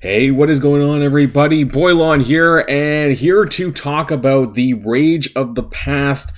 Hey, what is going on, everybody? Boilon here, and here to talk about the Rage of the Past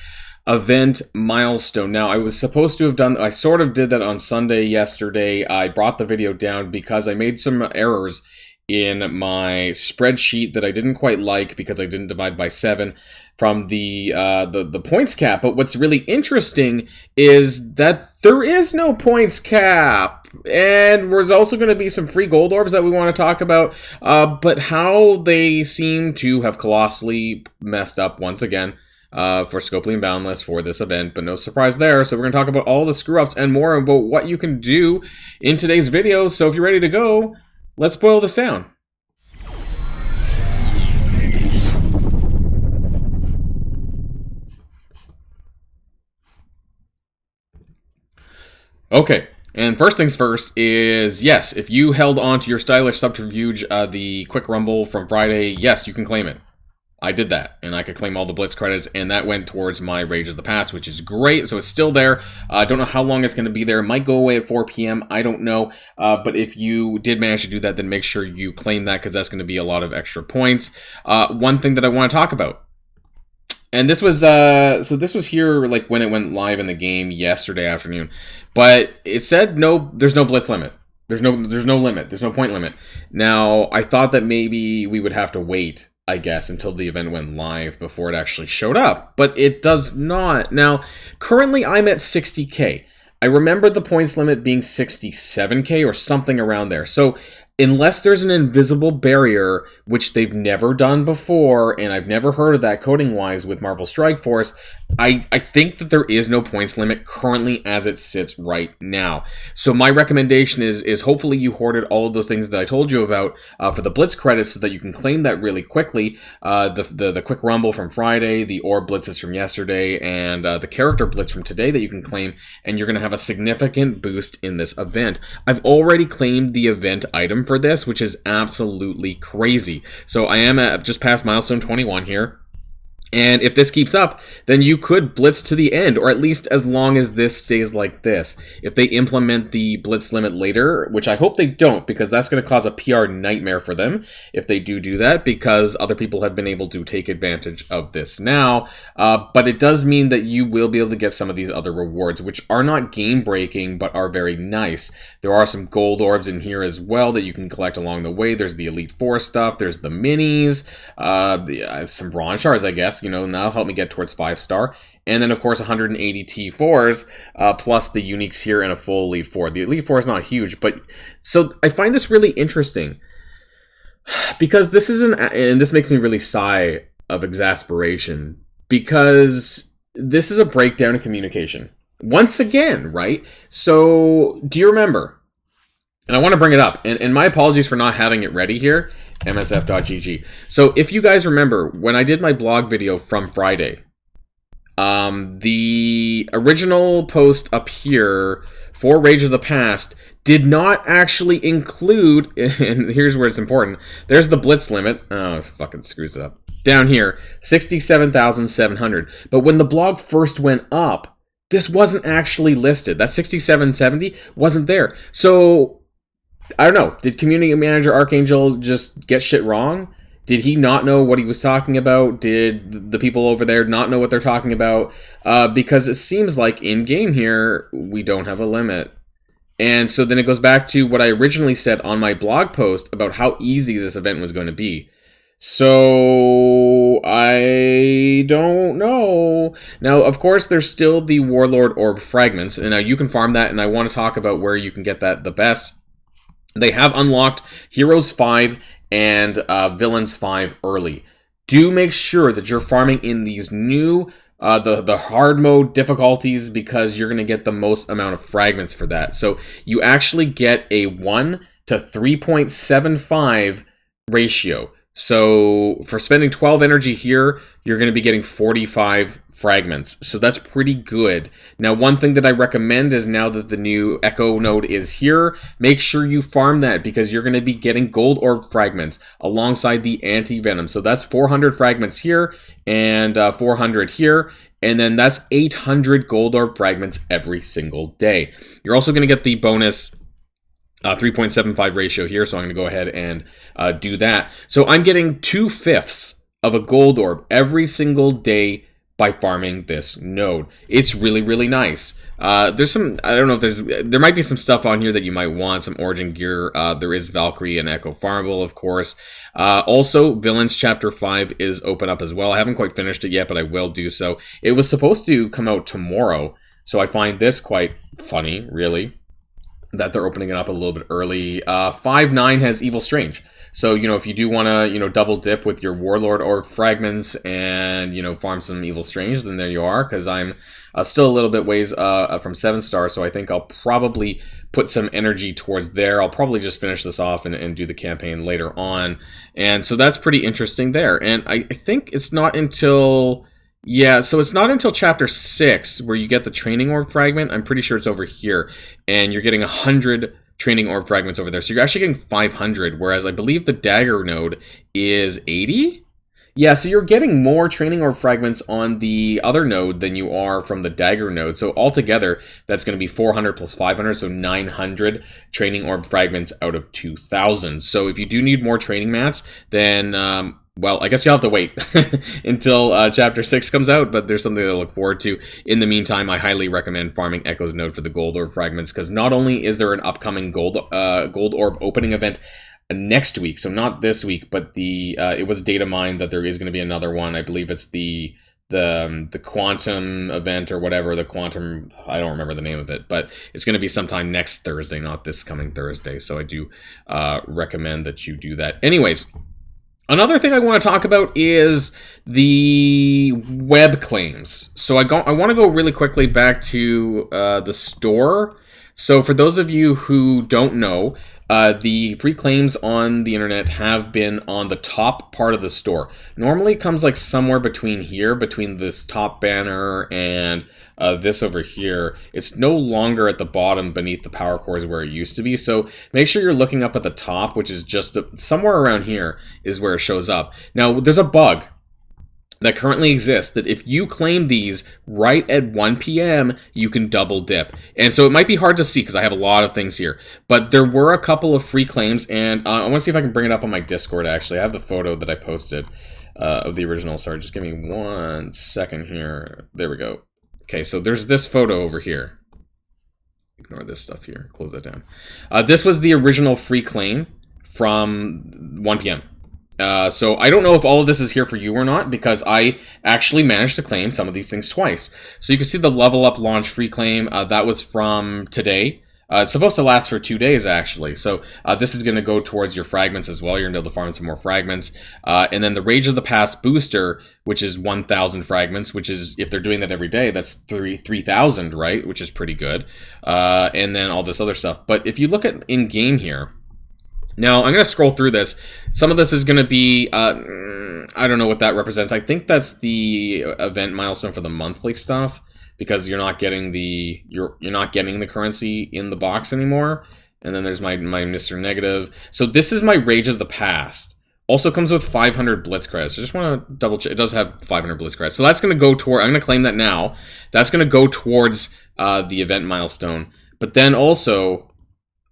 event milestone. Now, I was supposed to have I sort of did that on Sunday yesterday. I brought the video down because I made some errors in my spreadsheet that I didn't quite like because I didn't divide by 7 from the points cap. But what's really interesting is that there is no points cap. And there's also going to be some free gold orbs that we want to talk about, but how they seem to have colossally messed up once again for Scopely and Boundless for this event, but no surprise there. So we're going to talk about all the screw-ups and more about what you can do in today's video. So if you're ready to go, let's boil this down. Okay. And first things first is, yes, if you held on to your stylish subterfuge, the quick rumble from Friday, yes, you can claim it. I did that, and I could claim all the Blitz credits, and that went towards my Rage of the Past, which is great. So it's still there. I don't know how long it's going to be there. It might go away at 4 p.m. I don't know. But if you did manage to do that, then make sure you claim that, because that's going to be a lot of extra points. One thing that I want to talk about. And this was, so this was here, like, when it went live in the game yesterday afternoon. But it said no, there's no blitz limit. There's no limit. There's no point limit. Now, I thought that maybe we would have to wait, I guess, until the event went live before it actually showed up. But it does not. Now, currently I'm at 60K. I remember the points limit being 67K or something around there. So unless there's an invisible barrier, which they've never done before, and I've never heard of that coding-wise with Marvel Strike Force, I think that there is no points limit currently as it sits right now. So my recommendation is hopefully you hoarded all of those things that I told you about for the Blitz credits so that you can claim that really quickly. The Quick Rumble from Friday, the Orb Blitzes from yesterday, and the Character Blitz from today that you can claim, and you're going to have a significant boost in this event. I've already claimed the event item for this, which is absolutely crazy. So I am at just past milestone 21 here. And if this keeps up, then you could blitz to the end, or at least as long as this stays like this. If they implement the blitz limit later, which I hope they don't, because that's going to cause a PR nightmare for them if they do that, because other people have been able to take advantage of this now. But it does mean that you will be able to get some of these other rewards, which are not game-breaking, but are very nice. There are some gold orbs in here as well that you can collect along the way. There's the Elite Four stuff, there's the minis, some bronze shards, I guess. You know, that'll help me get towards 5-star. And then, of course, 180 T4s, plus the uniques here and a full Elite Four. The Elite Four is not huge, but... So, I find this really interesting. Because this is and this makes me really sigh of exasperation. Because this is a breakdown in communication. Once again, right? So, do you remember... And I want to bring it up, and my apologies for not having it ready here, msf.gg. So if you guys remember, when I did my blog video from Friday, the original post up here for Rage of the Past did not actually include, and here's where it's important, there's the blitz limit, oh, it fucking screws it up, down here, 67,700. But when the blog first went up, this wasn't actually listed. That 6770 wasn't there. So... I don't know. Did Community Manager Archangel just get shit wrong? Did he not know what he was talking about? Did the people over there not know what they're talking about? Because it seems like in-game here, we don't have a limit. And so then it goes back to what I originally said on my blog post about how easy this event was going to be. So, I don't know. Now, of course, there's still the Warlord Orb Fragments. And now you can farm that, and I want to talk about where you can get that the best. They have unlocked Heroes 5 and Villains 5 early. Do make sure that you're farming in these new, the hard mode difficulties, because you're going to get the most amount of fragments for that. So you actually get a 1 to 3.75 ratio. So for spending 12 energy here, you're going to be getting 45 fragments. So that's pretty good. Now, one thing that I recommend is now that the new Echo node is here, make sure you farm that, because you're going to be getting gold orb fragments alongside the anti-venom. So that's 400 fragments here and 400 here. And then that's 800 gold orb fragments every single day. You're also going to get the bonus 3.75 ratio here, so I'm going to go ahead and do that. So I'm getting 2/5 of a gold orb every single day by farming this node. It's really, really nice. There's some, I don't know if there might be some stuff on here that you might want, some Origin gear. There is Valkyrie and Echo Farmable, of course. Also, Villains Chapter 5 is open up as well. I haven't quite finished it yet, but I will do so. It was supposed to come out tomorrow, so I find this quite funny, really, that they're opening it up a little bit early. 5.9 has Evil Strange. So, if you do want to, double dip with your Warlord Orb fragments and, farm some Evil Strange, then there you are, because I'm still a little bit ways from 7-star, so I think I'll probably put some energy towards there. I'll probably just finish this off and do the campaign later on. And so that's pretty interesting there. And I think it's not until... Yeah, so it's not until Chapter 6 where you get the Training Orb fragment. I'm pretty sure it's over here. And you're getting 100 Training Orb fragments over there. So you're actually getting 500, whereas I believe the Dagger node is 80? Yeah, so you're getting more Training Orb fragments on the other node than you are from the Dagger node. So altogether, that's going to be 400 plus 500, so 900 Training Orb fragments out of 2,000. So if you do need more training mats, then... well, I guess you'll have to wait until Chapter 6 comes out, but there's something to look forward to. In the meantime, I highly recommend farming Echo's node for the Gold Orb fragments, because not only is there an upcoming Gold Orb opening event next week, so not this week, but it was data mined that there is going to be another one. I believe it's the Quantum event or whatever, the Quantum, I don't remember the name of it, but it's going to be sometime next Thursday, not this coming Thursday, so I do recommend that you do that. Anyways... Another thing I want to talk about is the web claims. So I want to go really quickly back to the store. So for those of you who don't know, the free claims on the internet have been on the top part of the store. Normally it comes like somewhere between here, between this top banner and this over here. It's no longer at the bottom beneath the power cores where it used to be. So make sure you're looking up at the top, which is just somewhere around here is where it shows up. Now there's a bug that currently exists that if you claim these right at 1 p.m., you can double dip. And so it might be hard to see because I have a lot of things here. But there were a couple of free claims, and I want to see if I can bring it up on my Discord, actually. I have the photo that I posted of the original. Sorry, just give me 1 second here. There we go. Okay, so there's this photo over here. Ignore this stuff here. Close that down. This was the original free claim from 1 p.m. So I don't know if all of this is here for you or not, because I actually managed to claim some of these things twice. So you can see the Level Up launch free claim, that was from today. It's supposed to last for 2 days, actually. So this is going to go towards your fragments as well. You're going to be able to farm some more fragments. And then the Rage of the Past booster, which is 1,000 fragments, which is, if they're doing that every day, that's 3,000, right? Which is pretty good. And then all this other stuff. But if you look at in-game here, now, I'm going to scroll through this. Some of this is going to be, I don't know what that represents. I think that's the event milestone for the monthly stuff, because you're not getting the currency in the box anymore. And then there's my Mr. Negative. So this is my Rage of the Past. Also comes with 500 Blitz credits. I just want to double check. It does have 500 Blitz credits. So that's going to go toward, I'm going to claim that now. That's going to go towards the event milestone. But then also,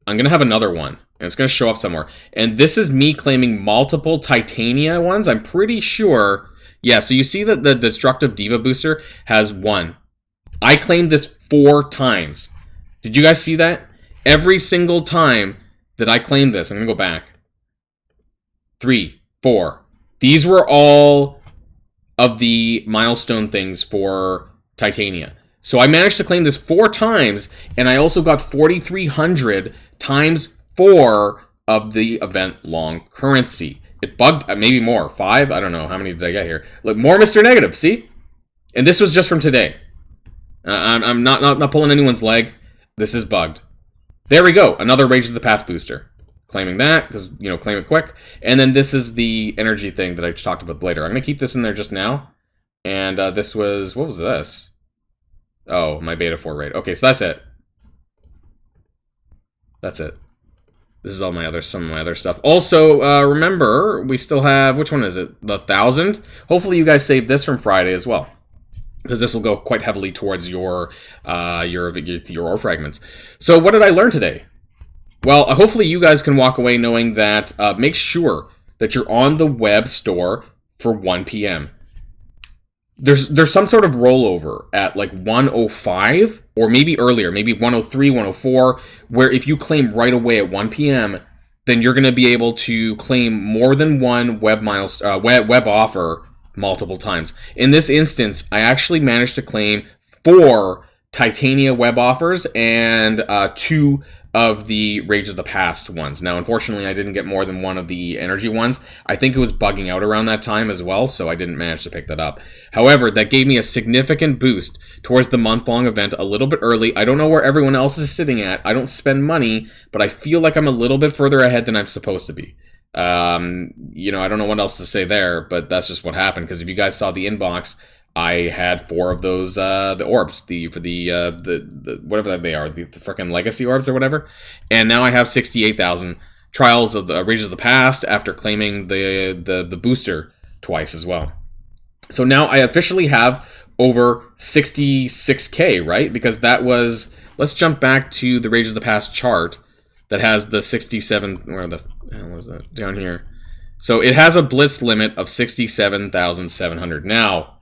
I'm going to have another one. And it's going to show up somewhere. And this is me claiming multiple Titania ones. I'm pretty sure. Yeah, so you see that the Destructive Diva booster has 1. I claimed this 4 times. Did you guys see that? Every single time that I claimed this. I'm going to go back. 3, 4. These were all of the milestone things for Titania. So I managed to claim this 4 times. And I also got 4,300 times 4 of the event long currency. It bugged, maybe more, 5, I don't know, how many did I get here? Look, more Mr. Negative, see? And this was just from today. I'm not pulling anyone's leg. This is bugged. There we go, another Rage of the Past booster. Claiming that, because, claim it quick. And then this is the energy thing that I talked about later. I'm going to keep this in there just now. And this was, what was this? Oh, my Beta 4 raid. Okay, so that's it. That's it. This is all some of my other stuff. Also, remember, we still have, which one is it? The 1,000? Hopefully you guys saved this from Friday as well, because this will go quite heavily towards your ore fragments. So what did I learn today? Well, hopefully you guys can walk away knowing that make sure that you're on the web store for 1 p.m. There's some sort of rollover at like 1:05 or maybe earlier, maybe 1:03, 1:04, where if you claim right away at 1 p.m., then you're going to be able to claim more than one web offer multiple times. In this instance, I actually managed to claim 4 Titania web offers and 2 of the Rage of the Past ones. Now, unfortunately, I didn't get more than 1 of the energy ones. I think it was bugging out around that time as well, so I didn't manage to pick that up. However, that gave me a significant boost towards the month-long event a little bit early. I don't know where everyone else is sitting at. I don't spend money, but I feel like I'm a little bit further ahead than I'm supposed to be. You know, I don't know what else to say there, but that's just what happened, because if you guys saw the inbox, I had 4 of those, the orbs, the whatever they are, the freaking legacy orbs or whatever. And now I have 68,000 trials of the Rage of the Past after claiming the booster twice as well. So now I officially have over 66K, right? Because that was, let's jump back to the Rage of the Past chart that has the 67, where the hell was that? Down here. So it has a blitz limit of 67,700. Now,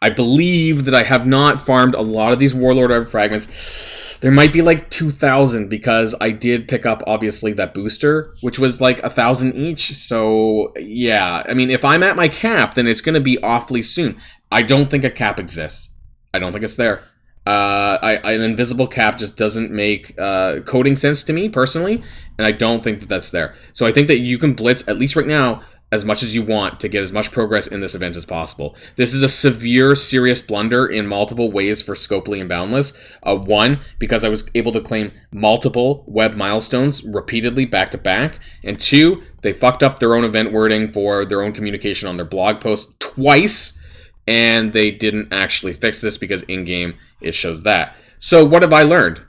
I believe that I have not farmed a lot of these Warlord Orb fragments. There might be like 2,000 because I did pick up, obviously, that booster, which was like 1,000 each. So, yeah. I mean, if I'm at my cap, then it's going to be awfully soon. I don't think a cap exists. I don't think it's there. An invisible cap just doesn't make coding sense to me, personally, and I don't think that that's there. So I think that you can blitz, at least right now, as much as you want to get as much progress in this event as possible. This is a severe, serious blunder in multiple ways for Scopely and Boundless. 1, because I was able to claim multiple web milestones repeatedly back to back. And 2, they fucked up their own event wording for their own communication on their blog post twice, and they didn't actually fix this because in-game it shows that. So what have I learned?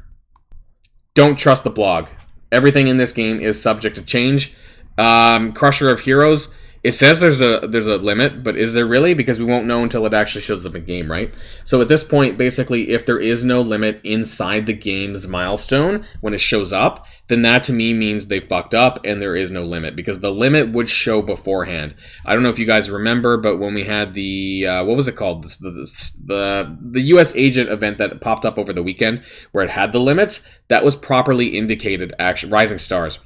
Don't trust the blog. Everything in this game is subject to change. Crusher of Heroes, it says there's a limit, but is there really? Because we won't know until it actually shows up in game, right? So at this point, basically, if there is no limit inside the game's milestone when it shows up, then that to me means they fucked up and there is no limit, because the limit would show beforehand. I don't know if you guys remember, but when we had the what was it called, the US agent event that popped up over the weekend where it had the limits, that was properly indicated. Actually, Rising Stars,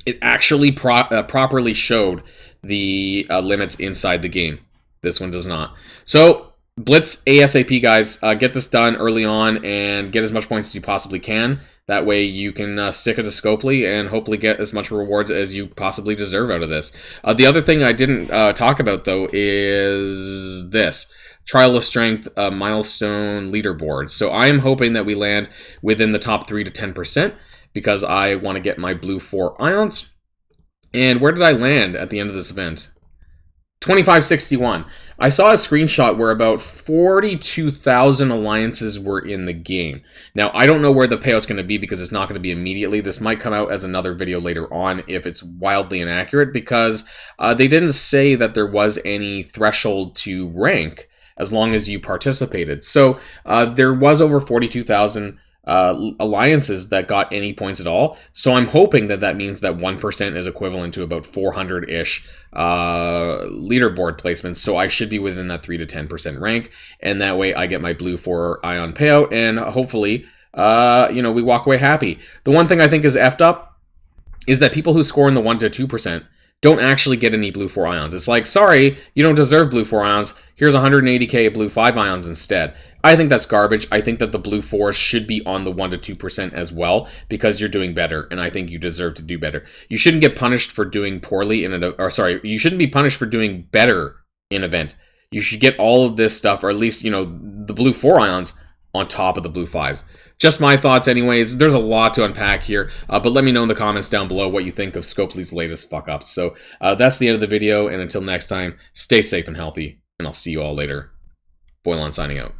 it actually properly showed the limits inside the game. This one does not. So, blitz ASAP, guys. Get this done early on and get as much points as you possibly can. That way you can stick it to Scopely and hopefully get as much rewards as you possibly deserve out of this. The other thing I didn't talk about, though, is this. Trial of Strength milestone leaderboard. So I am hoping that we land within the top 3 to 10%. Because I want to get my blue 4 ions. And where did I land at the end of this event? 2561. I saw a screenshot where about 42,000 alliances were in the game. Now, I don't know where the payout's going to be because it's not going to be immediately. This might come out as another video later on if it's wildly inaccurate, because they didn't say that there was any threshold to rank as long as you participated. So there was over 42,000 alliances that got any points at all. So I'm hoping that that means that 1% is equivalent to about 400-ish leaderboard placements. So I should be within that 3 to 10% rank. And that way I get my blue 4 ion payout. And hopefully, we walk away happy. The one thing I think is effed up is that people who score in the 1 to 2% don't actually get any blue 4 ions. It's like, sorry, you don't deserve blue 4 ions. Here's 180k blue 5 ions instead. I think that's garbage. I think that the blue 4s should be on the 1 to 2% as well, because you're doing better, and I think you deserve to do better. You shouldn't get punished for doing poorly you shouldn't be punished for doing better in an event. You should get all of this stuff, or at least, the blue 4 ions on top of the blue 5s. Just my thoughts anyways. There's a lot to unpack here, but let me know in the comments down below what you think of Scopely's latest fuck-ups. So that's the end of the video, and until next time, stay safe and healthy, and I'll see you all later. Boilon signing out.